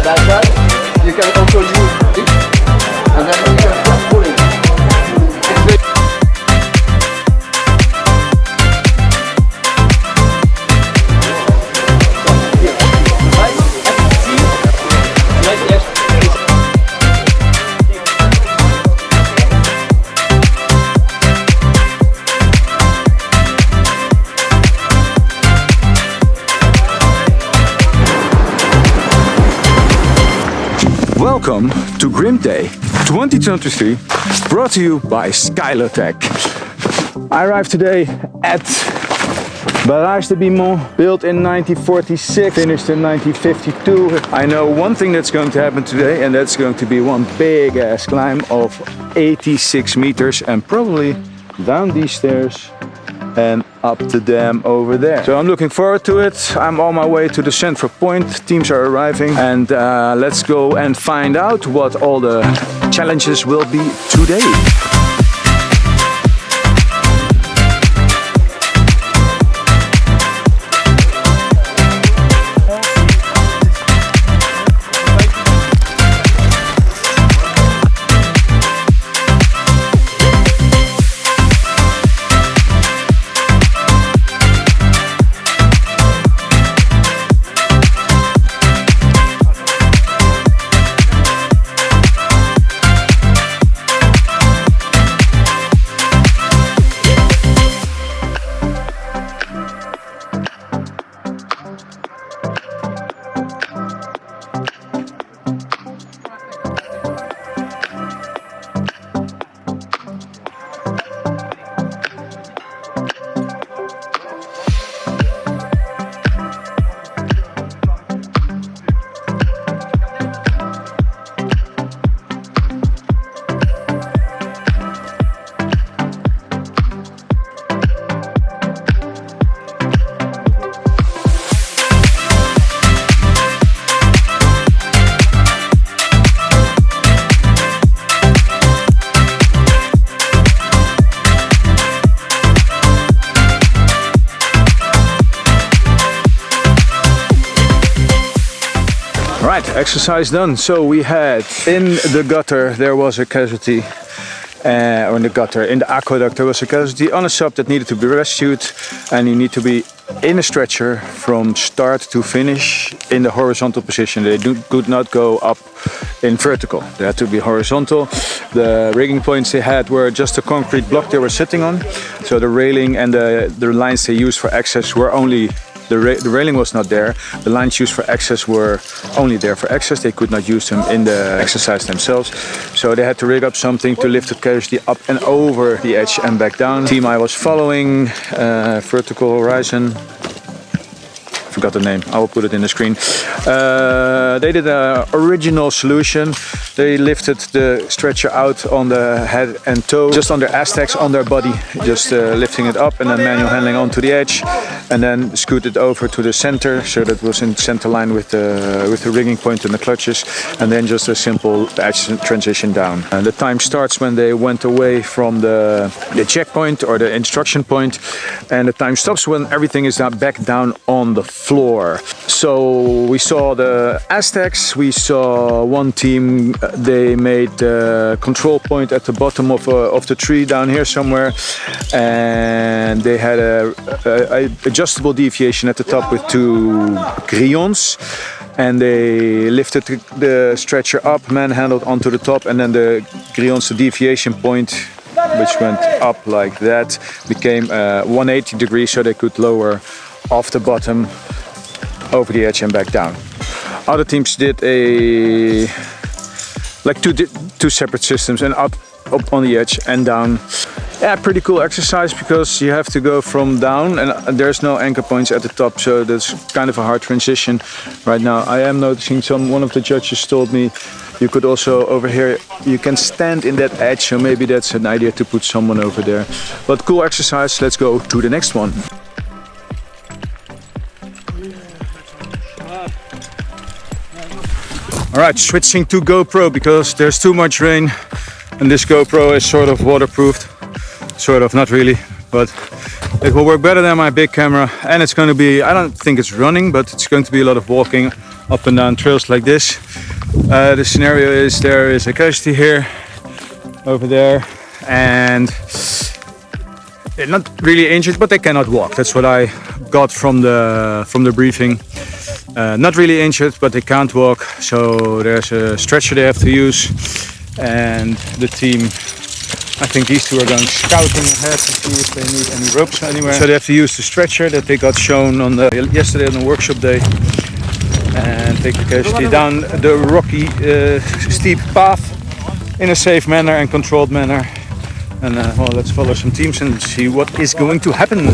like that. You can also use it, and then you can start pulling. Welcome to Grimpday 2023, brought to you by SKYLOTEC. I arrived today at Barrage de Bimont, built in 1946, finished in 1952. I know one thing that's going to happen today, and that's going to be one big ass climb of 86 meters and probably down these stairs and up the dam over there. So I'm looking forward to it. I'm on my way to the central point. Teams are arriving, and let's go and find out what all the challenges will be today. Right, exercise done. So we had in the gutter there was a casualty, or in the gutter, in the aqueduct there was a casualty on a SUP that needed to be rescued, and you need to be in a stretcher from start to finish in the horizontal position. They could not go up in vertical. They had to be horizontal. The rigging points they had were just a concrete block they were sitting on. So the railing and the lines they used for access were only the railing was not there. The lines used for access were only there for access. They could not use them in the exercise themselves. So they had to rig up something to lift the casualty up and over the edge and back down. The team I was following, vertical horizon, forgot the name, I will put it in the screen. They did an original solution. They lifted the stretcher out on the head and toe, just on their Aztecs, on their body, just lifting it up and then manual handling onto the edge, and then scooted over to the center, so that was in center line with the rigging point and the clutches, and then just a simple edge transition down. And the time starts when they went away from the checkpoint or the instruction point, and the time stops when everything is now back down on the floor. So we saw the Aztecs, we saw one team, they made the control point at the bottom of the tree down here somewhere, and they had a adjustable deviation at the top with two grillons, and they lifted the stretcher up, manhandled onto the top, and then the grillons, the deviation point, which went up like that, became 180 degrees, so they could lower off the bottom over the edge and back down. Other teams did two separate systems, and up on the edge and down. Yeah, pretty cool exercise, because you have to go from down, and there's no anchor points at the top, so that's kind of a hard transition right now. I am noticing one of the judges told me you could also over here, you can stand in that edge, so maybe that's an idea to put someone over there. But cool exercise, let's go to the next one. Alright, switching to GoPro because there's too much rain and this GoPro is sort of waterproofed. Sort of, not really, but it will work better than my big camera, and it's going to be, I don't think it's running, but it's going to be a lot of walking up and down trails like this. The scenario is there is a casualty here, over there, and they're not really injured, but they cannot walk. That's what I got from the briefing. Not really injured, but they can't walk. So there's a stretcher they have to use, and the team, I think these two are going scouting ahead to see if they need any ropes anywhere. So they have to use the stretcher that they got shown on yesterday on the workshop day, and take the casualty down the rocky, steep path in a safe manner and controlled manner. And well, let's follow some teams and see what is going to happen.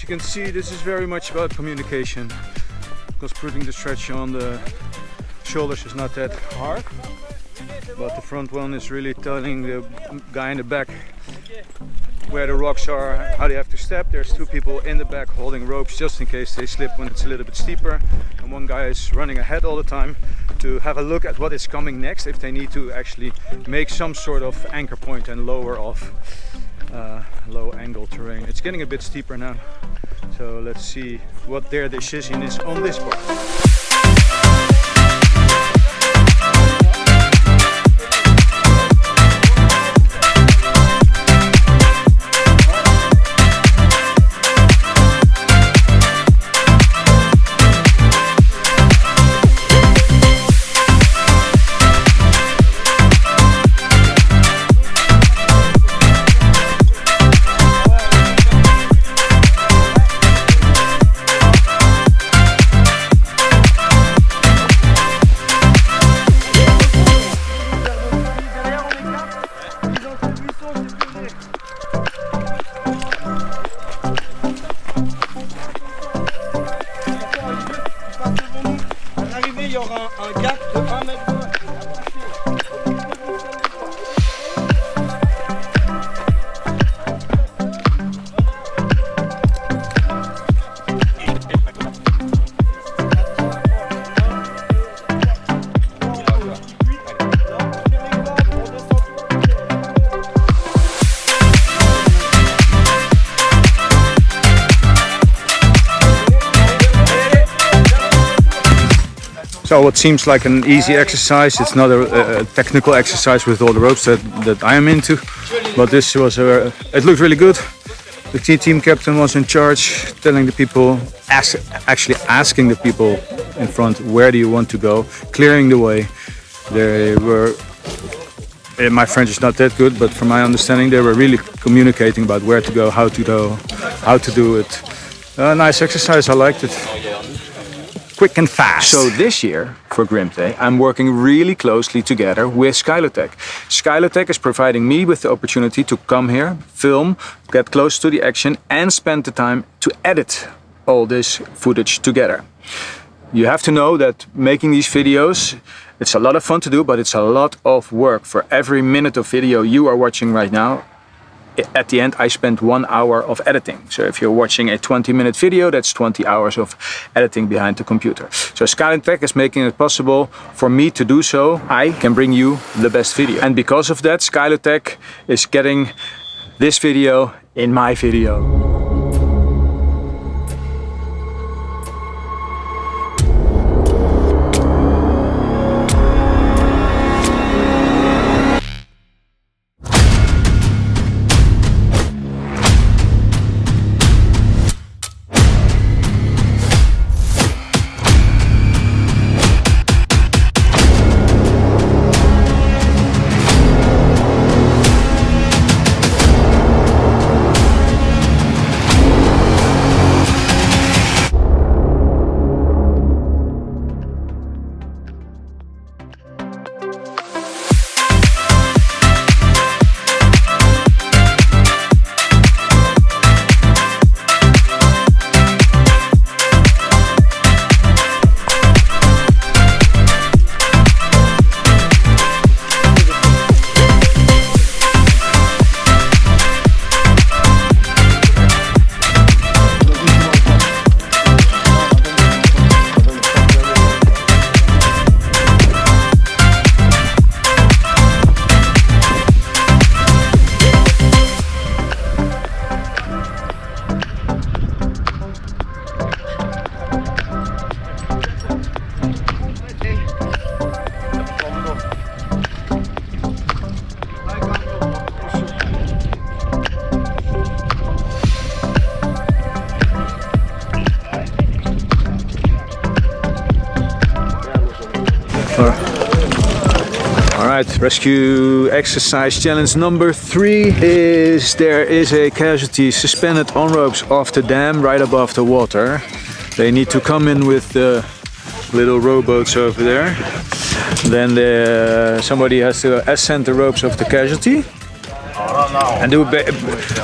You can see this is very much about communication, because putting the stretcher on the shoulders is not that hard, but the front one is really telling the guy in the back where the rocks are, how they have to step. There's two people in the back holding ropes just in case they slip when it's a little bit steeper, and one guy is running ahead all the time to have a look at what is coming next if they need to actually make some sort of anchor point and lower off low angle terrain. It's getting a bit steeper now, so let's see what their decision is on this part. Il y aura un gap de 1 mètre. So what seems like an easy exercise, it's not a technical exercise with all the ropes that I am into, but this was it looked really good. The team captain was in charge, telling the people, actually asking the people in front, where do you want to go, clearing the way. They were, my French is not that good, but from my understanding they were really communicating about where to go, how to do it. A nice exercise, I liked it. Quick and fast. So this year for Grimpday, I'm working really closely together with SKYLOTEC. SKYLOTEC is providing me with the opportunity to come here, film, get close to the action, and spend the time to edit all this footage together. You have to know that making these videos, it's a lot of fun to do, but it's a lot of work. For every minute of video you are watching right now, at the end I spent 1 hour of editing. So if you're watching a 20-minute video, that's 20 hours of editing behind the computer. So SKYLOTEC is making it possible for me to do so. I can bring you the best video. And because of that, SKYLOTEC is getting this video in my video. Alright, rescue exercise challenge number 3 is there is a casualty suspended on ropes off the dam right above the water. They need to come in with the little rowboats over there. Then somebody has to ascend the ropes of the casualty and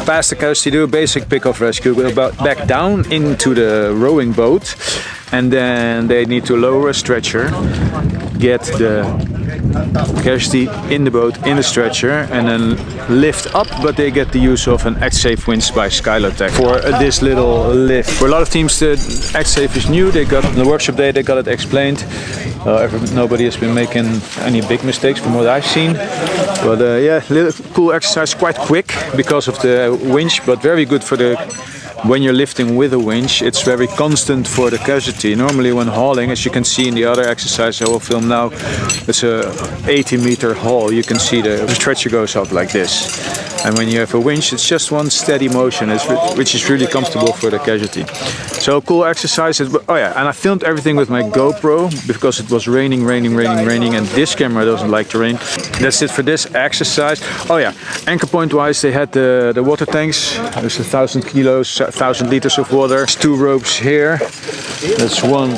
pass the casualty, do a basic pick-off rescue, go back down into the rowing boat, and then they need to lower a stretcher, get the casualty in the boat, in the stretcher, and then lift up, but they get the use of an X-Safe winch by SKYLOTEC for this little lift. For a lot of teams the X-Safe is new, they got on the workshop day, they got it explained. Nobody has been making any big mistakes from what I've seen. But yeah, little cool exercise, quite quick because of the winch, but very good for the when you're lifting with a winch. It's very constant for the casualty. Normally when hauling, as you can see in the other exercise I will film now, it's a 80-meter haul. You can see the stretcher goes up like this. And when you have a winch, it's just one steady motion, which is really comfortable for the casualty. So cool exercise. Oh yeah, and I filmed everything with my GoPro because it was raining, and this camera doesn't like the rain. That's it for this exercise. Oh yeah, anchor point wise, they had the water tanks. There's 1,000 kilos, 1,000 liters of water. There's 2 ropes here. That's 1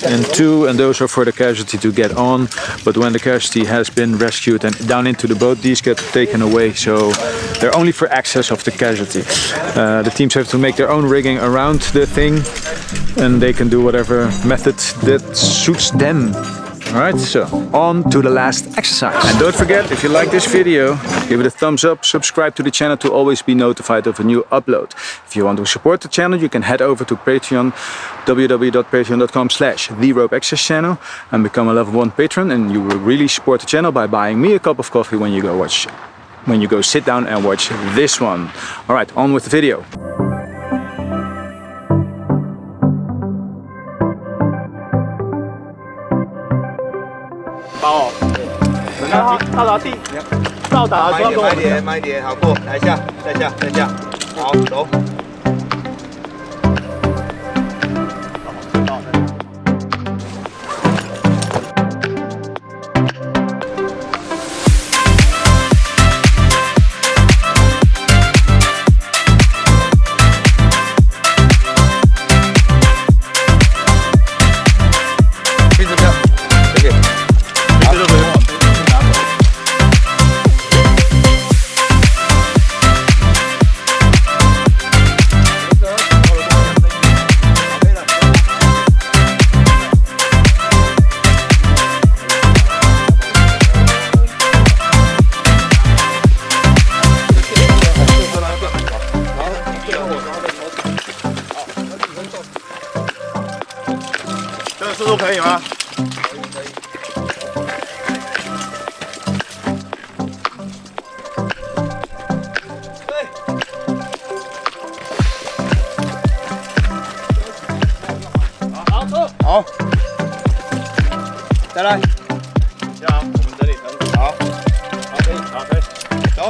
and 2, and those are for the casualty to get on. But when the casualty has been rescued and down into the boat, these get taken away, so they're only for access of the casualty. The teams have to make their own rigging around the thing, and they can do whatever method that suits them. Alright, so on to the last exercise. And don't forget, if you like this video, give it a thumbs up, subscribe to the channel to always be notified of a new upload. If you want to support the channel, you can head over to Patreon, www.patreon.com/TheRopeExerciseChannel, and become a level 1 patron, and you will really support the channel by buying me a cup of coffee when you go sit down and watch this one. Alright, on with the video.慢一点，好过，来下，再下，好，走。速度可以吗？好，再来，这样我们这里等，好，可以，走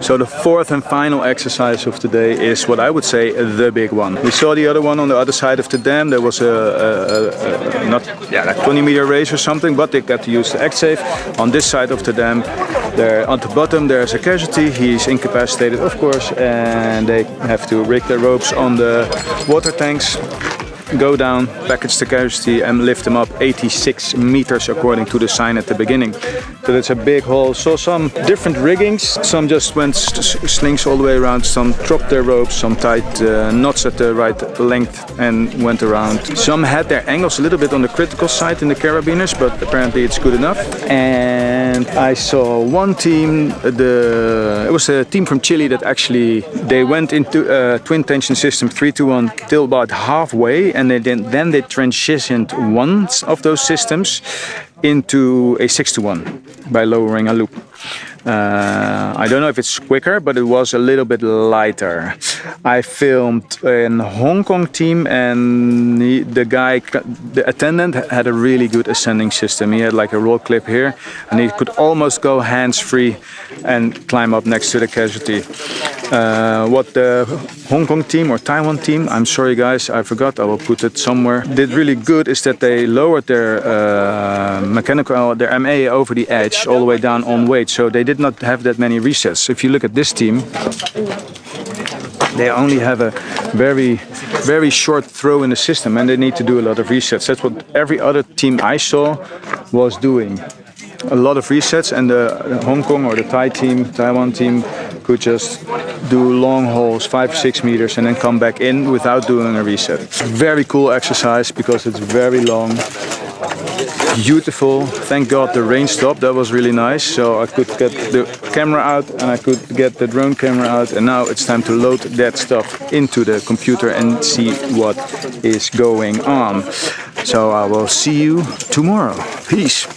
，So the fourth and final exercise of the day is what I would say the big one. We saw the other one on the other side of the dam. There was like 20-meter race or something, but they got to use the X-Safe. On this side of the dam, there on the bottom there's a casualty. He's incapacitated, of course, and they have to rig their ropes on the water tanks. go down, package the casualty and lift them up 86 meters according to the sign at the beginning. So that's a big haul. Saw some different riggings. Some just went slings all the way around, some dropped their ropes, some tied knots at the right length and went around. Some had their angles a little bit on the critical side in the carabiners, but apparently it's good enough. And I saw one team, it was a team from Chile that actually, they went into a twin tension system 3-to-1 till about halfway, and then they transitioned one of those systems into a 6-to-1 by lowering a loop. I don't know if it's quicker, but it was a little bit lighter. I filmed a Hong Kong team, and the attendant had a really good ascending system. He had like a roll clip here, and he could almost go hands-free and climb up next to the casualty. What the Hong Kong team or Taiwan team, I'm sorry guys, I forgot, I will put it somewhere, did really good is that they lowered their their MA over the edge all the way down on weight, so they did not have that many resets. If you look at this team, they only have a very short throw in the system, and they need to do a lot of resets. That's what every other team I saw was doing. A lot of resets, and the Hong Kong or the Taiwan team could just do long hauls, 5-6 meters, and then come back in without doing a reset. Very cool exercise because it's very long. Beautiful. Thank God the rain stopped. That was really nice. So I could get the camera out and I could get the drone camera out, and now it's time to load that stuff into the computer and see what is going on. So I will see you tomorrow. Peace.